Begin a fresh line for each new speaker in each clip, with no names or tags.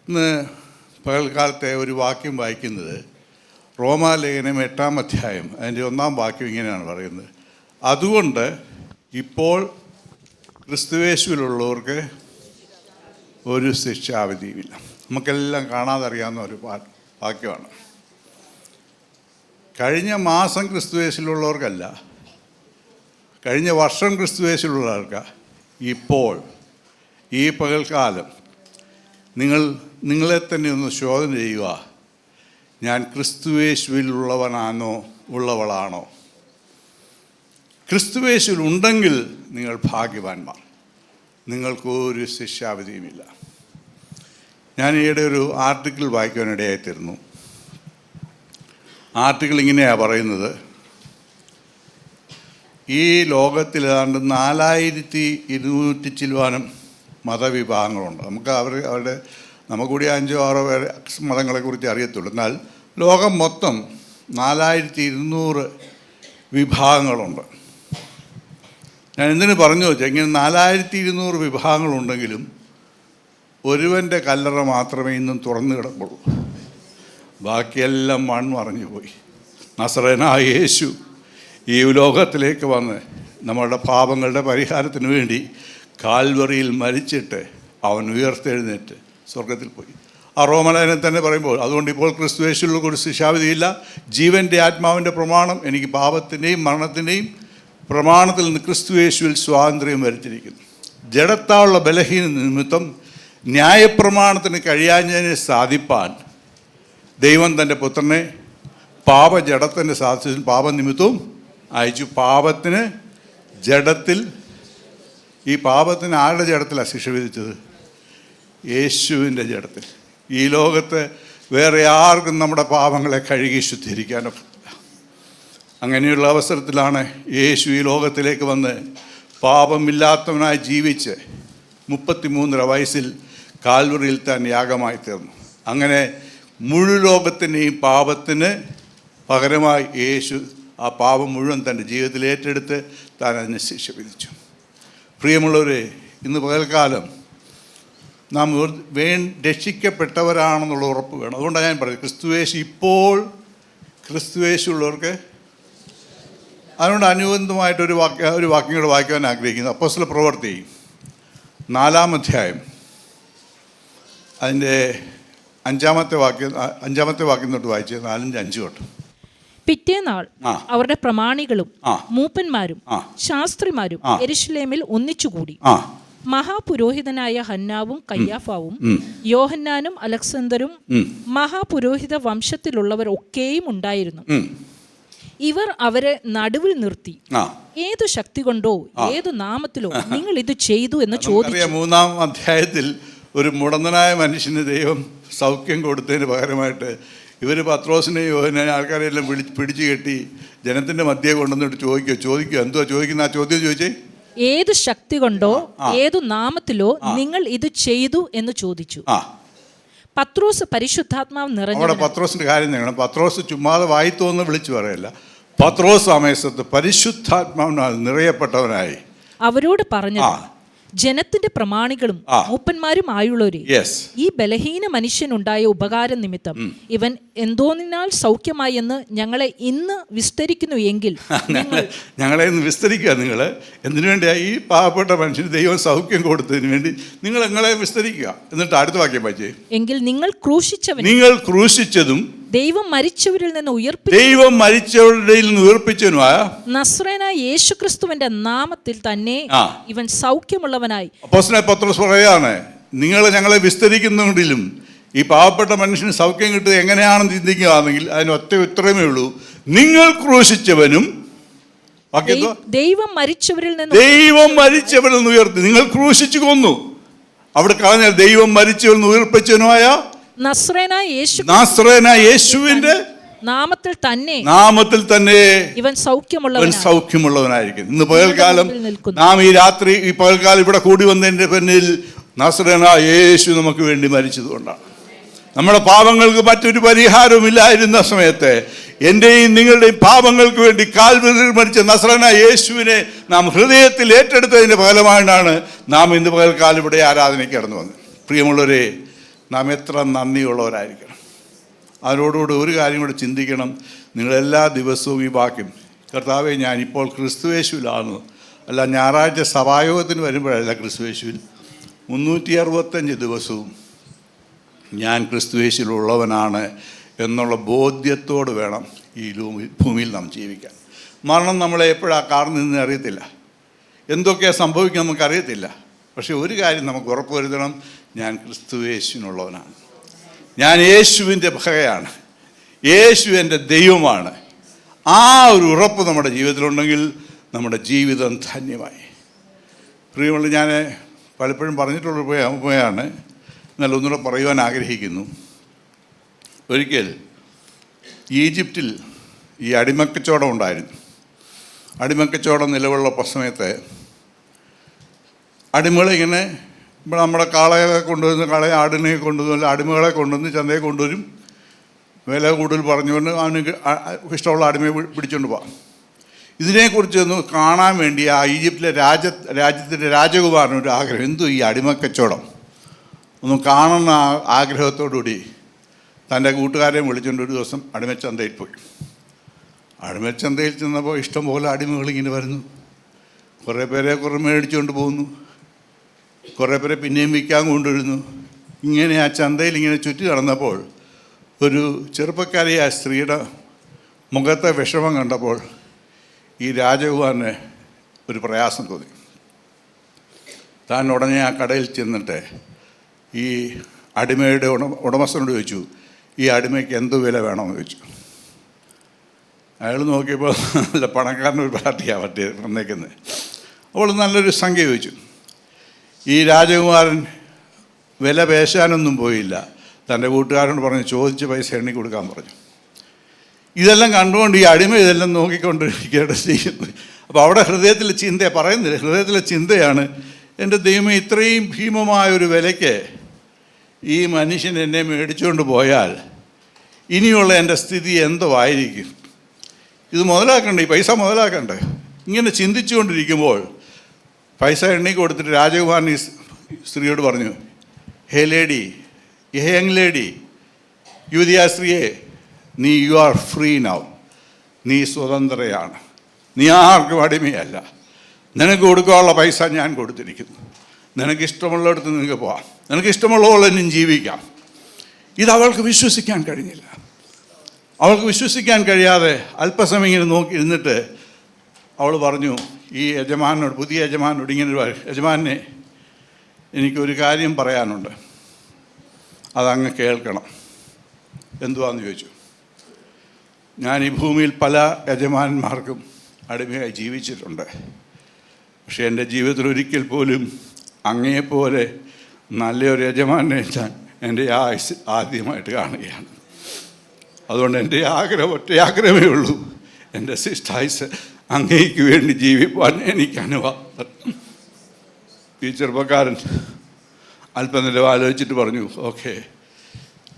ഇന്ന് പകൽക്കാലത്തെ ഒരു വാക്യം വായിക്കുന്നത് റോമാലേഖനം 8-ാം അധ്യായം അതിൻ്റെ 1-ാം വാക്യം ഇങ്ങനെയാണ് പറയുന്നത്. അതുകൊണ്ട് ഇപ്പോൾ ക്രിസ്തുയേശുവിലുള്ളവർക്ക് ഒരു ശിക്ഷാവിധിയുമില്ല. നമുക്കെല്ലാം കാണാതെ അറിയാവുന്ന ഒരു വാക്യമാണ്. കഴിഞ്ഞ മാസം ക്രിസ്തുയേശുവിലുള്ളവർക്കല്ല, കഴിഞ്ഞ വർഷം ക്രിസ്തുയേശുവിലുള്ളവർക്ക് ഇപ്പോൾ ഈ പകൽക്കാലം നിങ്ങളെ തന്നെ ഒന്ന് ശോധന ചെയ്യുക. ഞാൻ ക്രിസ്തുയേശുവിലുള്ളവനാണോ ഉള്ളവളാണോ? ക്രിസ്തുയേശുവിൽ ഉണ്ടെങ്കിൽ നിങ്ങൾ ഭാഗ്യവാന്മാർ, നിങ്ങൾക്കൊരു ശിക്ഷാവിധിയുമില്ല. ഞാൻ ഈയിടെ ഒരു ആർട്ടിക്കിൾ വായിക്കാനിടയായിത്തീർന്നു. ആർട്ടിക്കിൾ ഇങ്ങനെയാണ് പറയുന്നത്: ഈ ലോകത്തിൽ ഏതാണ്ട് 4200 ചില്ലുവാനും മതവിഭാഗങ്ങളുണ്ട്. നമുക്ക് നമുക്ക് കൂടി 5-6 പേര് മതങ്ങളെക്കുറിച്ച് അറിയത്തുള്ളൂ. എന്നാൽ ലോകം മൊത്തം 4200 വിഭാഗങ്ങളുണ്ട്. ഞാൻ എന്തിനു പറഞ്ഞു വെച്ചാൽ, ഇങ്ങനെ 4200 വിഭാഗങ്ങളുണ്ടെങ്കിലും ഒരുവൻ്റെ കല്ലറ മാത്രമേ ഇന്നും തുറന്നു കിടക്കുള്ളൂ. ബാക്കിയെല്ലാം മൺമറഞ്ഞു പോയി. നസറേനായ യേശു ഈ ലോകത്തിലേക്ക് വന്ന് നമ്മളുടെ പാപങ്ങളുടെ പരിഹാരത്തിന് വേണ്ടി കാൽവറിയിൽ മരിച്ചിട്ട് അവൻ ഉയർത്തെഴുന്നേറ്റ് സ്വർഗത്തിൽ പോയി. ആ റോമലേഖനം തന്നെ പറയുമ്പോൾ, അതുകൊണ്ട് ഇപ്പോൾ ക്രിസ്തുയേശുവിലുള്ള ഒരു ശിക്ഷാവിധിയില്ല. ജീവൻ്റെ ആത്മാവിൻ്റെ പ്രമാണം എനിക്ക് പാപത്തിൻ്റെയും മരണത്തിൻ്റെയും പ്രമാണത്തിൽ നിന്ന് ക്രിസ്തുയേശുവിൽ സ്വാതന്ത്ര്യം വരുത്തിയിരിക്കുന്നു. ജഡത്താലുള്ള ബലഹീന നിമിത്തം ന്യായപ്രമാണത്തിന് കഴിയാഞ്ഞതിനെ സാധിപ്പാൻ ദൈവം തൻ്റെ പുത്രനെ പാപജഡത്തിൻ്റെ സാധിച്ചു പാപനിമിത്തവും അയച്ചു. പാപത്തിന് ജഡത്തിൽ, ഈ പാപത്തിന് ആരുടെ ജഡത്തിലാണ് ശിക്ഷ വിധിച്ചത്? യേശുവിൻ്റെ ജഡത്തിൽ. ഈ ലോകത്ത് വേറെ ആർക്കും നമ്മുടെ പാപങ്ങളെ കഴുകി ശുദ്ധീകരിക്കാനോ പറ്റില്ല. അങ്ങനെയുള്ള അവസരത്തിലാണ് യേശു ഈ ലോകത്തിലേക്ക് വന്ന് പാപമില്ലാത്തവനായി ജീവിച്ച് 33 വയസ്സിൽ കാൽവറിയിൽ താൻ യാഗമായി തീർന്നു. അങ്ങനെ മുഴു ലോകത്തിൻ്റെയും പാപത്തിന് പകരമായി യേശു ആ പാപം മുഴുവൻ തൻ്റെ ജീവിതത്തിൽ ഏറ്റെടുത്ത് താൻ അതിനെ ശിക്ഷ വിധിച്ചു. പ്രിയമുള്ളവരെ, ഇന്ന് പകൽക്കാലം നാം രക്ഷിക്കപ്പെട്ടവരാണെന്നുള്ള ഉറപ്പ് വേണം. അതുകൊണ്ടാണ് ഞാൻ പറയുന്നത്, ക്രിസ്തുയേശു ഇപ്പോൾ ക്രിസ്തുയേശുള്ളവർക്ക്. അതുകൊണ്ട് അനുബന്ധമായിട്ടൊരു വാക്യം കൂടെ വായിക്കാൻ ആഗ്രഹിക്കുന്നു. അപ്പോസ്തല പ്രവൃത്തി 4-ാം അധ്യായം അതിൻ്റെ 5-ാമത്തെ വാക്യം തൊട്ട് വായിച്ച് 4-5 തൊട്ട്.
പിറ്റേനാൾ അവരുടെ പ്രമാണികളും മൂപ്പന്മാരും ശാസ്ത്രിമാരും യെരൂശലേമിൽ ഒന്നിച്ചുകൂടി. മഹാപുരോഹിതനായ ഹന്നാവും കയ്യാഫാവും യോഹന്നാനും അലക്സന്തരും മഹാപുരോഹിത വംശത്തിലുള്ളവർ ഒക്കെയും ഉണ്ടായിരുന്നു. ഇവർ അവരെ നടുവിൽ നിർത്തി, ഏതു ശക്തി കൊണ്ടോ ഏതു നാമത്തിലോ നിങ്ങൾ ഇത് ചെയ്തു എന്ന് ചോദിച്ചു.
3-ാം അധ്യായത്തിൽ ഒരു മുടന്തനായ മനുഷ്യന് ദൈവം സൗഖ്യം കൊടുത്തതിന് പകരമായിട്ട് ഇവർ പത്രോസിനെയും യോഹന്നാനെയും ആൾക്കാരെല്ലാം പിടിച്ചു കെട്ടി ജനത്തിൻ്റെ മധ്യേ കൊണ്ടുവന്നിട്ട് ചോദിക്കുക എന്തുവാ ചോദിക്കുന്ന? ആ ചോദ്യം ചോദിച്ചേ,
ഏത് ശക്തി കൊണ്ടോ ഏതു നാമത്തിലോ നിങ്ങൾ ഇത് ചെയ്തു എന്ന് ചോദിച്ചു. പത്രോസ് പരിശുദ്ധാത്മാവ് നിറഞ്ഞു.
അവിടെ പത്രോസിന്റെ കാര്യം നിൽക്കണം. പത്രോസ് ചുമ്മാതെ വായിത്തോന്ന് വിളിച്ചു പറയല്ല. പത്രോസ് സമയത്ത് പരിശുദ്ധാത്മാവിനാൽ നിറയപ്പെട്ടവനായി
അവരോട് പറഞ്ഞു, ജനത്തിന്റെ പ്രമാണികളും മൂപ്പന്മാരും ആയുള്ളവരെ, ഈ ബലഹീന മനുഷ്യനുണ്ടായ ഉപകാരം നിമിത്തം ഇവൻ എന്തോന്നിനാൽ സൗഖ്യമായി എന്ന് ഞങ്ങളെ ഇന്ന് വിസ്തരിക്കുന്നു എങ്കിൽ
ഞങ്ങളെ ഇന്ന് വിസ്തരിക്കുക. നിങ്ങൾ എന്തിനു വേണ്ടിയാ ഈ പാവപ്പെട്ട മനുഷ്യന് ദൈവം സൗഖ്യം കൊടുത്തതിന് വേണ്ടി നിങ്ങൾ ഞങ്ങളെ വിസ്തരിക്കുക. എന്നിട്ട് അടുത്ത വാക്യം വായിച്ചേ.
എങ്കിൽ നിങ്ങൾ
ക്രൂശിച്ചതും
ദൈവം മരിച്ചവരിൽ നിന്ന്
ഉയർപ്പിച്ചവനുമായ
നസ്രേനായ യേശുക്രിസ്തുവിന്റെ നാമത്തിൽ തന്നെ ഇവൻ സൗഖ്യമുള്ളവനായി.
അപ്പോസ്തലൻ പത്രോസ് പറയാണ്, നിങ്ങൾ ഞങ്ങളെ വിസ്തരിക്കുന്നുണ്ടെങ്കിലും ഈ പാവപ്പെട്ട മനുഷ്യന് സൗഖ്യം കിട്ടുന്നത് എങ്ങനെയാണെന്ന് ചിന്തിക്കുകയാണെങ്കിൽ അതിന് ഒറ്റ ഉത്തരമേ ഉള്ളൂ: നിങ്ങൾ ക്രൂശിച്ചവനും
ദൈവം മരിച്ചവരിൽ നിന്ന്
ഉയർത്തി. നിങ്ങൾ ക്രൂശിച്ചു കൊന്നു. അവിടെ കളഞ്ഞാൽ ദൈവം മരിച്ചവരിൽ നിന്ന് ഉയർപ്പിച്ചവനുമായ നസ്രേനായ യേശുവിന്റെ
നാമത്തിൽ
തന്നെ
ഇവൻ
സൗഖ്യമുള്ളവനായിരിക്കും. ഇന്ന് പകൽക്കാലം നാം ഈ പകൽക്കാലം ഇവിടെ കൂടി വന്നതിന്റെ പിന്നിൽ നസ്രേനായ യേശു നമുക്ക് വേണ്ടി മരിച്ചതുകൊണ്ടാണ്. നമ്മുടെ പാപങ്ങൾക്ക് മറ്റൊരു പരിഹാരവുമില്ലായിരുന്ന സമയത്ത് എൻ്റെയും നിങ്ങളുടെയും പാപങ്ങൾക്ക് വേണ്ടി കാൽവരിയിൽ മരിച്ച നസ്രേനായ യേശുവിനെ നാം ഹൃദയത്തിൽ ഏറ്റെടുത്തതിൻ്റെ ഫലമായിട്ടാണ് നാം ഇന്ന് പകൽക്കാലം ഇവിടെ ആരാധനയ്ക്ക് കടന്നു വന്നത്. പ്രിയമുള്ളവരെ, നാം എത്ര നന്ദിയുള്ളവരായിരിക്കണം. അതിനോടുകൂടി ഒരു കാര്യം കൂടെ ചിന്തിക്കണം. നിങ്ങളെല്ലാ ദിവസവും ഈ വാക്യം, കർത്താവെ ഞാനിപ്പോൾ ക്രിസ്തുയേശുവിലാണ്, അല്ല ഞായറാഴ്ച സഭായോഗത്തിന് വരുമ്പോഴല്ല, ക്രിസ്തുയേശുവിൽ 365 ദിവസവും ഞാൻ ക്രിസ്തുയേശുവിലുള്ളവനാണ് എന്നുള്ള ബോധ്യത്തോട് വേണം ഈ ഭൂമിയിൽ നാം ജീവിക്കാൻ. മരണം നമ്മളെ എപ്പോഴാണ് കാർന്നു നിന്ന് അറിയത്തില്ല, എന്തൊക്കെയാണ് സംഭവിക്കുക നമുക്കറിയത്തില്ല. പക്ഷേ ഒരു കാര്യം നമുക്ക് ഉറപ്പ് വരുത്തണം, ഞാൻ ക്രിസ്തുയേശുവിനുള്ളവനാണ്, ഞാൻ യേശുവിൻ്റെ ഭകയാണ്, യേശു എൻ്റെ ദൈവമാണ്. ആ ഒരു ഉറപ്പ് നമ്മുടെ ജീവിതത്തിലുണ്ടെങ്കിൽ നമ്മുടെ ജീവിതം ധന്യമായി. പ്രിയമുള്ള, ഞാൻ പലപ്പോഴും പറഞ്ഞിട്ടുള്ള ഉപമയാണ്, എന്നാൽ ഒന്നുകൂടെ പറയുവാൻ ആഗ്രഹിക്കുന്നു. ഒരിക്കൽ ഈജിപ്തിൽ ഈ അടിമക്കച്ചവടം ഉണ്ടായിരുന്നു. അടിമക്കച്ചവടം നിലവിലുള്ള സമയത്ത് അടിമകളെ ഇങ്ങനെ ഇവിടെ നമ്മുടെ കാളയെ കൊണ്ടുവന്ന്, ആടിനെ കൊണ്ടുവന്ന്, അടിമകളെ കൊണ്ടുവന്ന് ചന്തയെ കൊണ്ടുവരും. വില കൂടുതൽ പറഞ്ഞുകൊണ്ട് അവന് ഇഷ്ടമുള്ള അടിമയെ പിടിച്ചുകൊണ്ട് പോകാം. ഇതിനെക്കുറിച്ച് ഒന്ന് കാണാൻ വേണ്ടി ആ ഈജിപ്തിലെ രാജ്യത്തിൻ്റെ രാജകുമാരന് ഒരു ആഗ്രഹം, എന്തോ ഈ അടിമക്കച്ചവടം ഒന്ന് കാണുന്ന ആഗ്രഹത്തോടുകൂടി തൻ്റെ കൂട്ടുകാരെ വിളിച്ചുകൊണ്ട് ഒരു ദിവസം അടിമച്ചന്തയിൽ പോയി. അടിമച്ചന്തയിൽ ചെന്നപ്പോൾ ഇഷ്ടംപോലെ അടിമകളിങ്ങനെ വരുന്നു. കുറേ പേരെ മേടിച്ചുകൊണ്ട് പോകുന്നു, കുറേ പേരെ പിന്നെയും വിൽക്കാൻ കൊണ്ടുവരുന്നു. ഇങ്ങനെ ആ ചന്തയിൽ ഇങ്ങനെ ചുറ്റി നടന്നപ്പോൾ ഒരു ചെറുപ്പക്കാരിയായ സ്ത്രീയുടെ മുഖത്തെ വിഷമം കണ്ടപ്പോൾ ഈ രാജകുമാരന് ഒരു പ്രയാസം തോന്നി. താൻ ഉടനെ ആ കടയിൽ ചെന്നിട്ട് ഈ അടിമയുടെ ഉടമസ്ഥനോട് ചോദിച്ചു, ഈ അടിമയ്ക്ക് എന്ത് വില വേണമെന്ന് ചോദിച്ചു. അയാൾ നോക്കിയപ്പോൾ നല്ല പണക്കാരനൊരു പാർട്ടിയാണ് വന്നേക്കുന്നത്. അവൾ നല്ലൊരു സംഖ്യ ചോദിച്ചു. ഈ രാജകുമാരൻ വില പേശാനൊന്നും പോയില്ല, തൻ്റെ കൂട്ടുകാരനോട് പറഞ്ഞു ചോദിച്ച പൈസ എണ്ണി കൊടുക്കാൻ പറഞ്ഞു. ഇതെല്ലാം കണ്ടുകൊണ്ട് ഈ അടിമ ഇതെല്ലാം നോക്കിക്കൊണ്ടിരിക്കുകയാണ് ചെയ്യുന്നത്. അപ്പോൾ അവിടെ ഹൃദയത്തിലെ ചിന്ത പറയുന്നില്ല, ഹൃദയത്തിലെ ചിന്തയാണ്, എൻ്റെ ദൈവമേ, ഇത്രയും ഭീമമായൊരു വിലയ്ക്ക് ഈ മനുഷ്യൻ എന്നെ മേടിച്ചുകൊണ്ട് പോയാൽ ഇനിയുള്ള എൻ്റെ സ്ഥിതി എന്തോ ആയിരിക്കും. ഇത് മുതലാക്കണ്ടേ, ഈ പൈസ മുതലാക്കണ്ടേ? ഇങ്ങനെ ചിന്തിച്ചുകൊണ്ടിരിക്കുമ്പോൾ പൈസ എണ്ണി കൊടുത്തിട്ട് രാജകുമാരൻ ഈ സ്ത്രീയോട് പറഞ്ഞു, ഹേ ലേഡി, ഹേ യങ് ലേഡി, യുവതിയാ സ്ത്രീയെ, നീ യു ആർ ഫ്രീ നൗ, നീ സ്വതന്ത്രയാണ്, നീ ആർക്കും അടിമയല്ല. നിനക്ക് കൊടുക്കാനുള്ള പൈസ ഞാൻ കൊടുത്തിരിക്കുന്നു, നിനക്കിഷ്ടമുള്ളിടത്ത് നിനക്ക് പോകാം, നിനക്കിഷ്ടമുള്ള പോലെ നിന്നും ജീവിക്കാം. ഇത് അവൾക്ക് വിശ്വസിക്കാൻ കഴിഞ്ഞില്ല. അവൾക്ക് വിശ്വസിക്കാൻ കഴിയാതെ അല്പസമയം ഇങ്ങനെ നോക്കി ഇരുന്നിട്ട് അവൾ പറഞ്ഞു ഈ യജമാനോട്, പുതിയ യജമാനോട് ഇങ്ങനെ, യജമാനെ, എനിക്കൊരു കാര്യം പറയാനുണ്ട്, അതങ്ങ് കേൾക്കണം. എന്തുവാന്ന് ചോദിച്ചു. ഞാൻ ഈ ഭൂമിയിൽ പല യജമാനന്മാർക്കും അടിമയായി ജീവിച്ചിട്ടുണ്ട്, പക്ഷേ എൻ്റെ ജീവിതത്തിൽ ഒരിക്കൽ പോലും അങ്ങയെപ്പോലെ നല്ലൊരു യജമാനെ ഞാൻ എൻ്റെ ആദ്യമായിട്ട് കാണുകയാണ്. അതുകൊണ്ട് എൻ്റെ ആഗ്രഹം, ഒറ്റ ആഗ്രഹമേ ഉള്ളൂ, എൻ്റെ സിസ്റ്റായുസ് അങ്ങയ്ക്ക് വേണ്ടി ജീവിപ്പാൻ എനിക്ക് അനുവാദം. ഈ ചെറുപ്പക്കാരൻ അല്പനേരം ആലോചിച്ചിട്ട് പറഞ്ഞു, ഓക്കെ,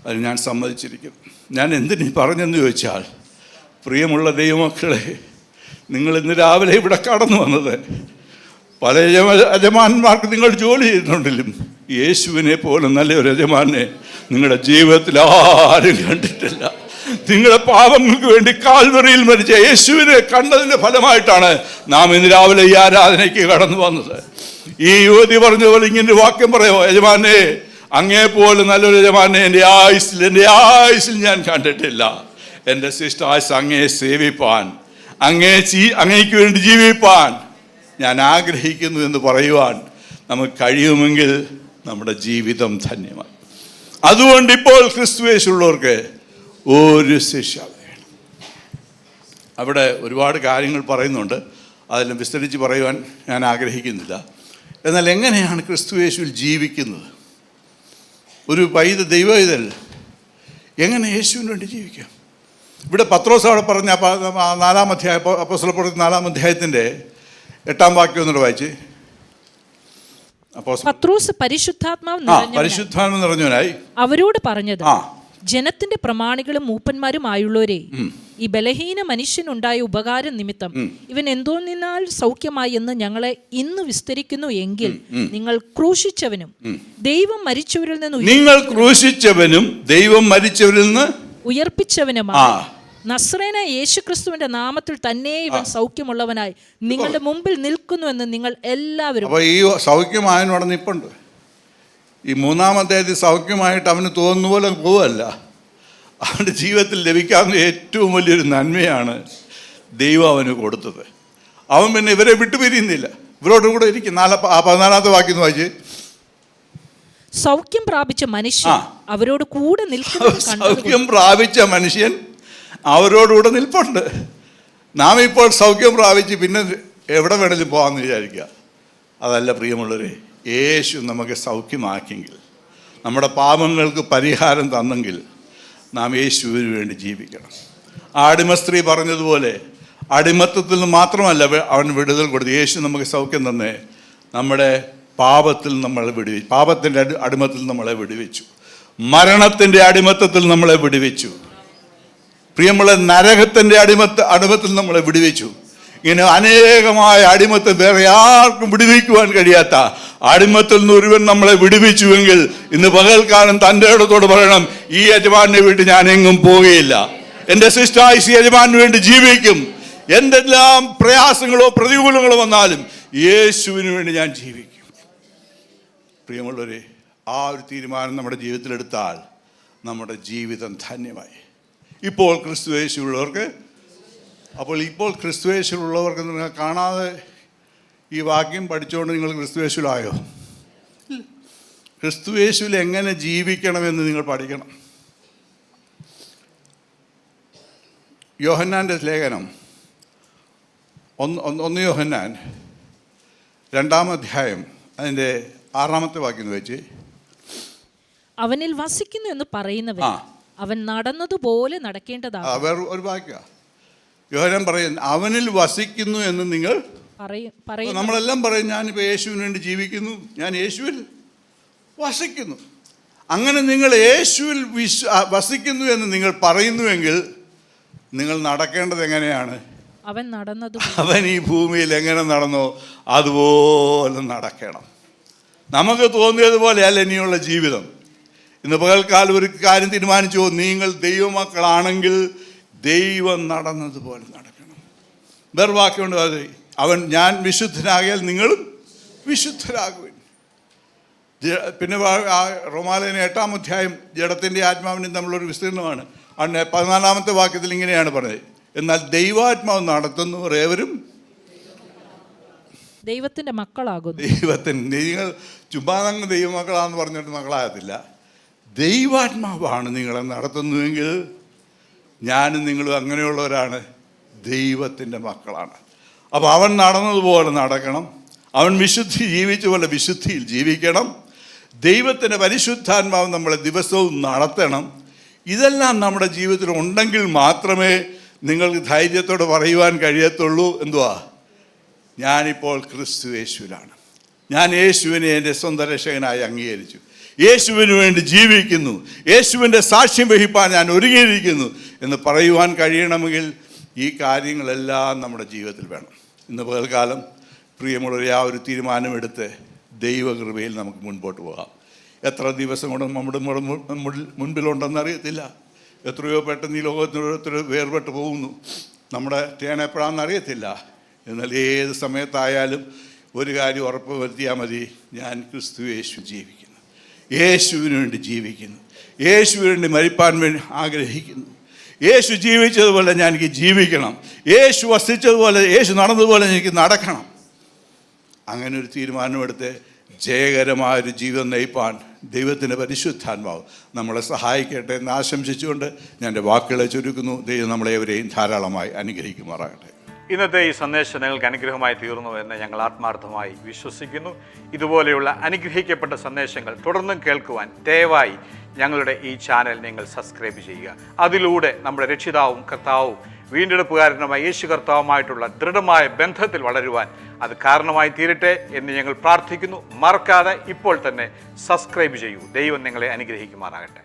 അത് ഞാൻ സമ്മതിച്ചിരിക്കുന്നു. ഞാൻ എന്തിനീ പറഞ്ഞെന്ന് ചോദിച്ചാൽ, പ്രിയമുള്ള ദൈവമക്കളെ, നിങ്ങൾ ഇന്ന് രാവിലെ ഇവിടെ കടന്നു വന്നത് പല യജമാന്മാർക്ക് നിങ്ങൾ ജോലി ചെയ്തിട്ടുണ്ടെങ്കിലും യേശുവിനെ പോലെ നല്ലൊരു യജമാനെ നിങ്ങളുടെ ജീവിതത്തിൽ ആരും കണ്ടിട്ടില്ല. നിങ്ങളുടെ പാപങ്ങൾക്ക് വേണ്ടി കാൽവറിയിൽ മരിച്ച യേശുവിനെ കണ്ടതിൻ്റെ ഫലമായിട്ടാണ് നാം ഇന്ന് രാവിലെ ഈ ആരാധനയ്ക്ക് കടന്നു വന്നത്. ഈ യുവതി പറഞ്ഞ പോലെ ഇങ്ങനെ വാക്യം പറയുമോ, യജമാനെ, അങ്ങേപ്പോലെ നല്ലൊരു യജമാനെ എൻ്റെ ആയുസ്സിൽ ഞാൻ കണ്ടിട്ടില്ല. എൻ്റെ സിസ്റ്റർ ആയുസ് അങ്ങയെ സേവിപ്പാൻ, അങ്ങേക്ക് വേണ്ടി ജീവിപ്പാൻ ഞാൻ ആഗ്രഹിക്കുന്നു എന്ന് പറയുവാൻ നമുക്ക് കഴിയുമെങ്കിൽ നമ്മുടെ ജീവിതം ധന്യമായി. അതുകൊണ്ട് ഇപ്പോൾ ക്രിസ്തുവേശുള്ളവർക്ക് ഒരു ശിക്ഷ വേണം. അവിടെ ഒരുപാട് കാര്യങ്ങൾ പറയുന്നുണ്ട്, അതെല്ലാം വിസ്തരിച്ച് പറയുവാൻ ഞാൻ ആഗ്രഹിക്കുന്നില്ല. എന്നാൽ എങ്ങനെയാണ് ക്രിസ്തുവേശുവിൽ ജീവിക്കുന്നത്? ഒരു ദൈവവൈതൽ എങ്ങനെ യേശുവിന് വേണ്ടി ജീവിക്കാം? ഇവിടെ പത്രോസ് അവിടെ പറഞ്ഞ 4-ാം അധ്യായം, അപ്പോസ്തലപ്രവൃത്തി 4-ാം അധ്യായത്തിൻ്റെ 8-ാം വാക്യം ഒന്നുകൂടെ വായിച്ച്.
പത്രോസ് പരിശുദ്ധാത്മാവ്
നിറഞ്ഞവനായി
അവരോട് പറഞ്ഞത്, ജനത്തിന്റെ പ്രമാണികളും മൂപ്പന്മാരുമായുള്ളവരെ, ഈ ബലഹീന മനുഷ്യനുണ്ടായ ഉപകാരം നിമിത്തം ഇവൻ എന്തോന്നിനാൽ സൗഖ്യമായി എന്ന് ഞങ്ങളെ ഇന്ന് വിസ്തരിക്കുന്നു എങ്കിൽ, നിങ്ങൾ ക്രൂശിച്ചവനും ദൈവം മരിച്ചവരിൽ നിന്ന് ഉയർപ്പിച്ചവനുമായി നസ്രേന യേശുക്രിസ്തുവിന്റെ നാമത്തിൽ തന്നെ ഇവൻ സൗഖ്യമുള്ളവനായി നിങ്ങളുടെ മുമ്പിൽ നിൽക്കുന്നുവെന്ന് നിങ്ങൾ എല്ലാവരും.
അപ്പോൾ ഈ സൗഖ്യമായനോടെ നിൽപ്പുണ്ട്. ഈ മൂന്നാമത്തെ സൗഖ്യമായിട്ട് അവന് തോന്നുന്ന പോലെ പോവല്ല. അവൻ്റെ ജീവിതത്തിൽ ലഭിക്കാവുന്ന ഏറ്റവും വലിയൊരു നന്മയാണ് ദൈവം അവന് കൊടുത്തത്. അവൻ പിന്നെ ഇവരെ വിട്ടുപിരിയുന്നില്ല, ഇവരോട് കൂടെ ഇരിക്കും. 14-ാമത്തെ വാക്യം വായിച്ച്,
സൗഖ്യം പ്രാപിച്ച മനുഷ്യൻ അവരോട് കൂടെ നിൽക്കുന്നത്.
സൗഖ്യം പ്രാപിച്ച മനുഷ്യൻ അവരോടുകൂടെ നിൽപ്പുണ്ട്. നാം ഇപ്പോൾ സൗഖ്യം പ്രാപിച്ച് പിന്നെ എവിടെ വേണമെങ്കിലും പോകാമെന്ന് വിചാരിക്കുക. അതല്ല പ്രിയമുള്ളവരെ, യേശു നമുക്ക് സൗഖ്യമാക്കിയെങ്കിൽ, നമ്മുടെ പാപങ്ങൾക്ക് പരിഹാരം തന്നെങ്കിൽ, നാം യേശുവിന് വേണ്ടി ജീവിക്കണം. ആ അടിമ സ്ത്രീ പറഞ്ഞതുപോലെ അടിമത്തത്തിൽ നിന്ന് മാത്രമല്ല അവൻ വിടുതൽ കൊടുത്തു. യേശു നമുക്ക് സൗഖ്യം തന്നെ നമ്മുടെ പാപത്തിൽ നമ്മളെ വിടുവിച്ചു. പാപത്തിൻ്റെ അടിമത്തിൽ നമ്മളെ വിടുവിച്ചു. മരണത്തിൻ്റെ അടിമത്തത്തിൽ നമ്മളെ വിടുവിച്ചു. പ്രിയമുള്ള, നരകത്തിൻ്റെ അടിമത്തിൽ നമ്മളെ വിടുവിച്ചു. ഇങ്ങനെ അനേകമായ അടിമത്തം വേറെ ആർക്കും വിടുവിക്കുവാൻ കഴിയാത്ത അടിമത്തിൽ നിന്ന് ഒരുവൻ നമ്മളെ വിടുവിച്ചുവെങ്കിൽ, ഇന്ന് പകൽക്കാലം തൻ്റെ ഇടത്തോട് പറയണം, ഈ യജമാനെ വിട്ട് ഞാൻ എങ്ങും പോവുകയില്ല. എൻ്റെ സിസ്റ്റായിസ് യജമാനു വേണ്ടി ജീവിക്കും. എന്തെല്ലാം പ്രയാസങ്ങളോ പ്രതികൂലങ്ങളോ വന്നാലും യേശുവിന് വേണ്ടി ഞാൻ ജീവിക്കും. പ്രിയമുള്ളവരെ, ആ ഒരു തീരുമാനം നമ്മുടെ ജീവിതത്തിലെടുത്താൽ നമ്മുടെ ജീവിതം ധന്യമായി. ഇപ്പോൾ ക്രിസ്തുയേശുവുള്ളവർക്ക് നിങ്ങൾ കാണാതെ ഈ വാക്യം പഠിച്ചുകൊണ്ട് നിങ്ങൾ ക്രിസ്തുയേശുവിലായോ? ക്രിസ്തുയേശുവിൽ എങ്ങനെ ജീവിക്കണമെന്ന് നിങ്ങൾ പഠിക്കണം. യോഹന്നാൻ്റെ ലേഖനം 1 യോഹന്നാൻ 2-ാം അധ്യായം അതിൻ്റെ 6-ാമത്തെ വാക്യം വെച്ച്,
അവനിൽ വസിക്കുന്നു എന്ന് പറയുന്നവൻ അവൻ നടന്നതുപോലെ നടക്കേണ്ടതാണ്.
വേറെ ഒരു വാക്യ യോഹന്നാൻ പറയുന്നു, അവനിൽ വസിക്കുന്നു എന്ന് നിങ്ങൾ പറയും. നമ്മളെല്ലാം പറയും, ഞാനിപ്പോൾ യേശുവിന് വേണ്ടി ജീവിക്കുന്നു, ഞാൻ യേശുവിൽ വസിക്കുന്നു. അങ്ങനെ നിങ്ങൾ യേശുവിൽ വസിക്കുന്നു എന്ന് നിങ്ങൾ പറയുന്നുവെങ്കിൽ നിങ്ങൾ നടക്കേണ്ടത് എങ്ങനെയാണ്? അവൻ ഈ ഭൂമിയിൽ എങ്ങനെ നടന്നോ അതുപോലെ നടക്കണം. നമുക്ക് തോന്നിയതുപോലെ അല്ല ഇനിയുള്ള ജീവിതം. ഇന്ന് പകൽക്കാലം ഒരു കാര്യം തീരുമാനിച്ചു, നിങ്ങൾ ദൈവമക്കളാണെങ്കിൽ ദൈവം നടന്നതുപോലെ നടക്കണം. വേറെ വാക്യമുണ്ട്, അത് ഞാൻ വിശുദ്ധനാകിയാൽ നിങ്ങളും വിശുദ്ധരാകുവിൻ. പിന്നെ റോമാലേഖനം 8-ാം അധ്യായം ജഡത്തിൻ്റെ ആത്മാവിനും തമ്മിലൊരു വിസ്തീർണമാണ്. 14-ാമത്തെ വാക്യത്തിൽ ഇങ്ങനെയാണ് പറഞ്ഞത്, എന്നാൽ ദൈവാത്മാവ് നടത്തുന്നവർ ഏവരും
ദൈവത്തിൻ്റെ മക്കളാകുന്നു.
നിങ്ങൾ ചുമ്മാതങ്ങ് ദൈവമക്കളാന്ന് പറഞ്ഞിട്ട് മക്കളാകത്തില്ല. ദൈവാത്മാവാണ് നിങ്ങളെ നടത്തുന്നതെങ്കിൽ ഞാനും നിങ്ങളും അങ്ങനെയുള്ളവരാണ്, ദൈവത്തിൻ്റെ മക്കളാണ്. അപ്പോൾ അവൻ നടന്നതുപോലെ നടക്കണം, അവൻ വിശുദ്ധി ജീവിച്ച പോലെ വിശുദ്ധിയിൽ ജീവിക്കണം, ദൈവത്തിൻ്റെ പരിശുദ്ധാത്മാവ് നമ്മളെ ദിവസവും നടത്തണം. ഇതെല്ലാം നമ്മുടെ ജീവിതത്തിൽ ഉണ്ടെങ്കിൽ മാത്രമേ നിങ്ങൾക്ക് ധൈര്യത്തോടെ പറയുവാൻ കഴിയത്തുള്ളൂ, എന്തുവാ, ഞാനിപ്പോൾ ക്രിസ്തു യേശുവിലാണ്, ഞാൻ യേശുവിനെ എൻ്റെ സ്വന്തം രക്ഷകനായി അംഗീകരിച്ചു, യേശുവിന് വേണ്ടി ജീവിക്കുന്നു, യേശുവിൻ്റെ സാക്ഷ്യം വഹിപ്പാൻ ഞാൻ ഒരുങ്ങിയിരിക്കുന്നു എന്ന് പറയുവാൻ കഴിയണമെങ്കിൽ ഈ കാര്യങ്ങളെല്ലാം നമ്മുടെ ജീവിതത്തിൽ വേണം. ഇന്ന് പകൽക്കാലം പ്രിയമുള്ളവരെ, ആ ഒരു തീരുമാനമെടുത്ത് ദൈവകൃപയിൽ നമുക്ക് മുൻപോട്ട് പോകാം. എത്ര ദിവസം കൊണ്ട് നമ്മുടെ മുൻപിലുണ്ടെന്നറിയത്തില്ല. എത്രയോ പെട്ടെന്ന് ഈ ലോകത്തിനോരോരുത്തർ വേർപെട്ട് പോകുന്നു. നമ്മുടെ ടേൺ എപ്പോഴാണെന്ന് അറിയത്തില്ല. എന്നാൽ ഏത് സമയത്തായാലും ഒരു കാര്യം ഉറപ്പ് വരുത്തിയാൽ മതി, ഞാൻ ക്രിസ്തു യേശു ജീവിക്കുന്നു, യേശുവിന് വേണ്ടി ജീവിക്കുന്നു, യേശുവിന് വേണ്ടി മരിപ്പാൻ വേണ്ടി ആഗ്രഹിക്കുന്നു. യേശു ജീവിച്ചതുപോലെ ഞാൻ എനിക്ക് ജീവിക്കണം, യേശു വസിച്ചതുപോലെ, യേശു നടന്നതുപോലെ എനിക്ക് നടക്കണം. അങ്ങനെ ഒരു തീരുമാനമെടുത്ത് ജയകരമായൊരു ജീവിതം നയിപ്പാൻ ദൈവത്തിൻ്റെ പരിശുദ്ധാത്മാവ് നമ്മളെ സഹായിക്കട്ടെ എന്ന് ആശംസിച്ചുകൊണ്ട് ഞാൻ എൻ്റെ വാക്കുകളെ ചുരുക്കുന്നു. ദൈവം നമ്മളെവരെയും ധാരാളമായി അനുഗ്രഹിക്കുമാറാകട്ടെ.
ഇന്നത്തെ ഈ സന്ദേശം നിങ്ങൾക്ക് അനുഗ്രഹമായി തീർന്നു എന്ന് ഞങ്ങൾ ആത്മാർത്ഥമായി വിശ്വസിക്കുന്നു. ഇതുപോലെയുള്ള അനുഗ്രഹിക്കപ്പെട്ട സന്ദേശങ്ങൾ തുടർന്നും കേൾക്കുവാൻ ദയവായി ഞങ്ങളുടെ ഈ ചാനൽ നിങ്ങൾ സബ്സ്ക്രൈബ് ചെയ്യുക. അതിലൂടെ നമ്മുടെ രക്ഷിതാവും കർത്താവും വീണ്ടെടുപ്പുകാരനുമായ യേശു കർത്താവുമായിട്ടുള്ള ദൃഢമായ ബന്ധത്തിൽ വളരുവാൻ അത് കാരണമായി തീരട്ടെ എന്ന് ഞങ്ങൾ പ്രാർത്ഥിക്കുന്നു. മറക്കാതെ ഇപ്പോൾ തന്നെ സബ്സ്ക്രൈബ് ചെയ്യൂ. ദൈവം നിങ്ങളെ അനുഗ്രഹിക്കുമാറാകട്ടെ.